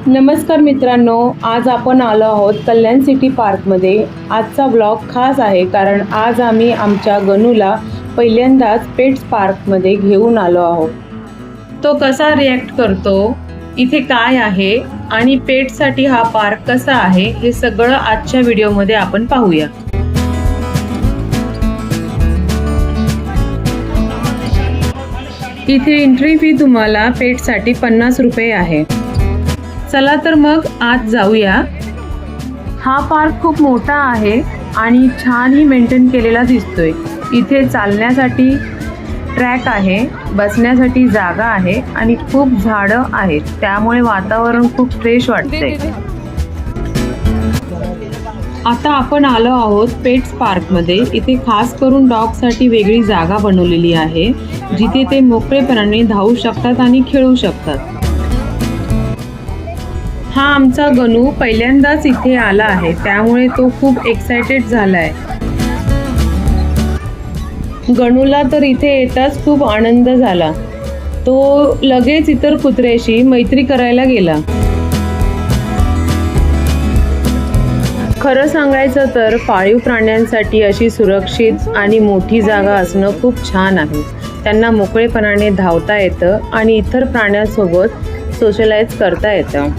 नमस्कार मित्रांनो, आज आपण आलो आहोत कल्याण सिटी पार्कमध्ये। आजचा ब्लॉग खास आहे कारण आज आम्ही आमच्या गणूला पहिल्यांदाच पेट्स पार्कमध्ये घेऊन आलो आहोत। तो कसा रिॲक्ट करतो, इथे काय आहे आणि पेट्ससाठी हा पार्क कसा आहे हे सगळं आजच्या व्हिडिओमध्ये आपण पाहूया। इथे एंट्री फी तुम्हाला पेट्ससाठी 50 रुपये आहे। चला तर मग आज जाऊया। हा पार्क खूप मोठा आहे आणि छानही मेंटेन केलेला दिसतोय। इथे चालण्यासाठी ट्रॅक आहे, बसण्यासाठी जागा आहे आणि खूप झाडं आहेत, त्यामुळे वातावरण खूप फ्रेश वाटते। आता आपण आलो आहोत पेट्स पार्कमध्ये। इथे खास करून डॉगसाठी वेगळी जागा बनवलेली आहे, जिथे ते मोकळेपणाने धावू शकतात आणि खेळू शकतात। हा आमचा गणू पहिल्यांदाच इथे आला आहे, त्यामुळे तो खूप एक्साइटेड झालाय। गणूला तर इथे येताच खूप आनंद झाला। तो लगेच इतर कुत्र्याशी मैत्री करायला गेला। खरं सांगायचं तर पाळीव प्राण्यांसाठी अशी सुरक्षित आणि मोठी जागा असणं खूप छान आहे। त्यांना मोकळेपणाने धावता येतं आणि इतर प्राण्यांसोबत सोशलाइज करता येतं।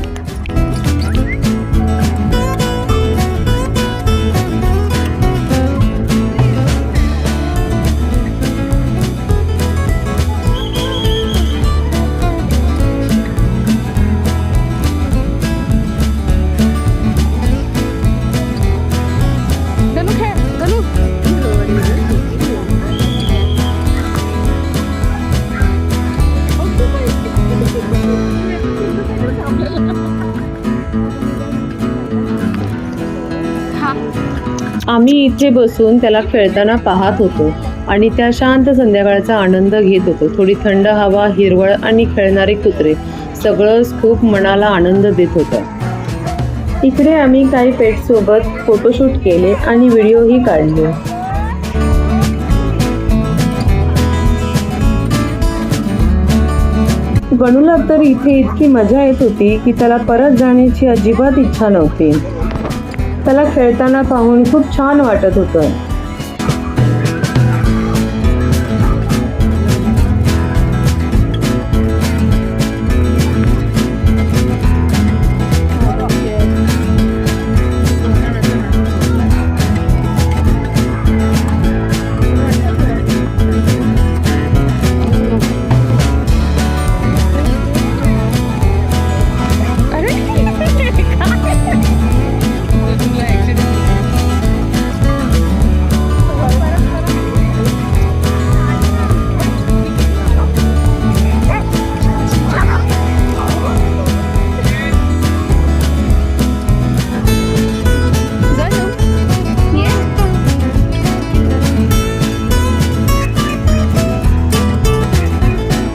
आम्ही इथे बसून त्याला खेळताना पाहत होतो आणि त्या शांत संध्याकाळचा आनंद घेत होतो। थोडी थंड हवा, हिरवळ आणि खेळणारे कुत्रे, सगळंच खूप मनाला आनंद देत होतं। इकडे आम्ही काही पेट्ससोबत फोटोशूट केले आणि व्हिडिओही काढले। गणूला तर इथे इतकी मजा येत होती की त्याला परत जाण्याची अजिबात इच्छा नव्हती। त्याला खेळताना पाहून खूप छान वाटत होतं।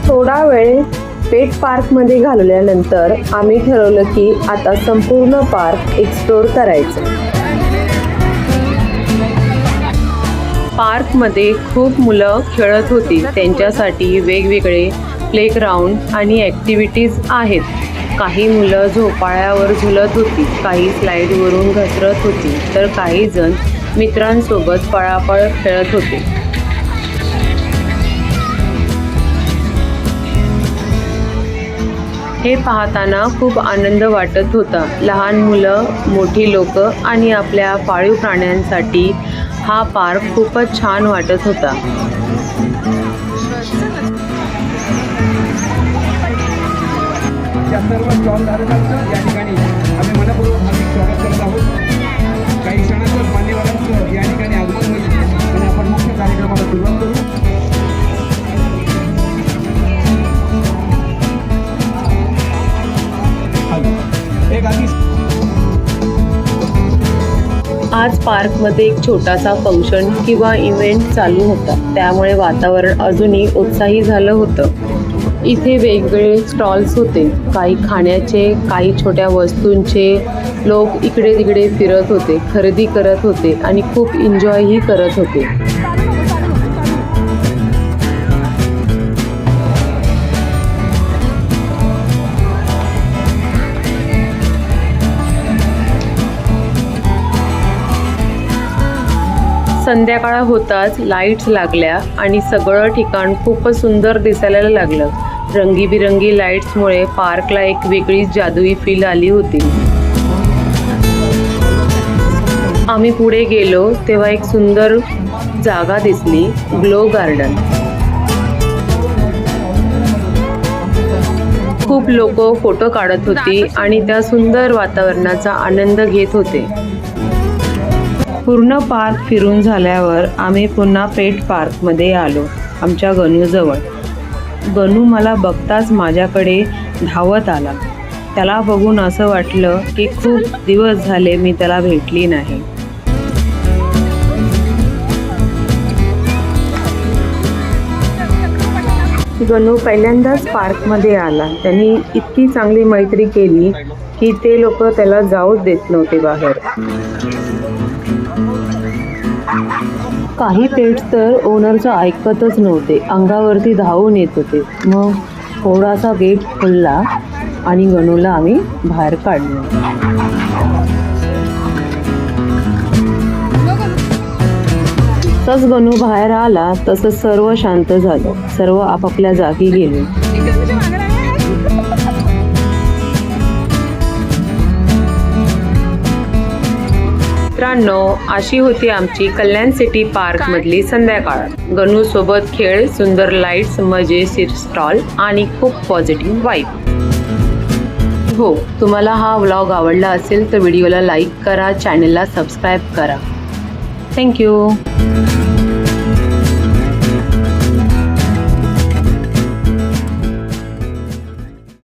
थोडा वेळ पेट पार्कमध्ये घालवल्यानंतर आम्ही ठरवलं की आता संपूर्ण पार्क एक्सप्लोर करायचं। पार्कमध्ये खूप मुलं खेळत होती, त्यांच्यासाठी वेगवेगळे प्लेग्राऊंड आणि ॲक्टिव्हिटीज आहेत। काही मुलं झोपाळ्यावर झुलत होती, काही स्लाईडवरून घसरत होती, तर काही जण मित्रांसोबत पळापळ खेळत होते। हे पाहताना खूप आनंद वाटत होता। लहान मुलं, मोठी लोक आणि आपल्या पाळीव प्राण्यांसाठी हा पार्क खूपच छान वाटत होता। सर्व स्टॉलधारकांचं या ठिकाणी आम्ही मनपूर्वक हार्दिक स्वागत करत आहोत। काही क्षणातच मान्यवरांचं या ठिकाणी आगमन होईल आणि आपण मुख्य कार्यक्रमाला सुरुवात करू। आज पार्कमध्ये एक छोटासा फंक्शन किंवा इव्हेंट चालू होता, त्यामुळे वातावरण अजूनही उत्साही झालं होतं। इथे वेगवेगळे स्टॉल्स होते, काही खाण्याचे, काही छोट्या वस्तूंचे। लोक इकडे तिकडे फिरत होते, खरेदी करत होते आणि खूप एन्जॉयही करत होते। संध्याकाळ होताच लाईट्स लागल्या आणि सगळं ठिकाण खूपच सुंदर दिसायला लागलं. रंगीबिरंगी लाईट्समुळे पार्कला एक वेगळीच जादुई फील आली होती. आम्ही पुढे गेलो तेव्हा एक सुंदर जागा दिसली, ग्लो गार्डन. खूप लोक फोटो काढत होती आणि त्या सुंदर वातावरणाचा आनंद घेत होते. पूर्ण पार्क फिरून झाल्यावर आम्ही पुन्हा पेट पार्कमध्ये आलो, आमच्या गणूजवळ. गणू मला बघताच माझ्याकडे धावत आला. त्याला बघून असं वाटलं की खूप दिवस झाले मी त्याला भेटली नाही. गणू पहिल्यांदाच पार्कमध्ये आला. त्यांनी इतकी चांगली मैत्री केली की ते लोक त्याला जाऊच देत नव्हते बाहेर. काही पेट्स तर ओनरचं ऐकतच नव्हते, अंगावरती धावून येत होते. मग थोडासा गेट खोलला आणि गणूला आम्ही बाहेर काढलो. तसं गणू बाहेर आला तसं सर्व शांत झालं. सर्व आपापल्या जागी गेले. मित्रांनो, अशी होती आमची कल्याण सिटी पार्क मधली संध्याकाळ. गणू सोबत खेळ, सुंदर लाईट्स, मजेशीर स्टॉल आणि खूप पॉझिटिव्ह वाईब. हो, तुम्हाला हा व्लॉग आवडला असेल तर व्हिडिओला लाईक करा, चॅनलला सबस्क्राईब करा. थँक्यू.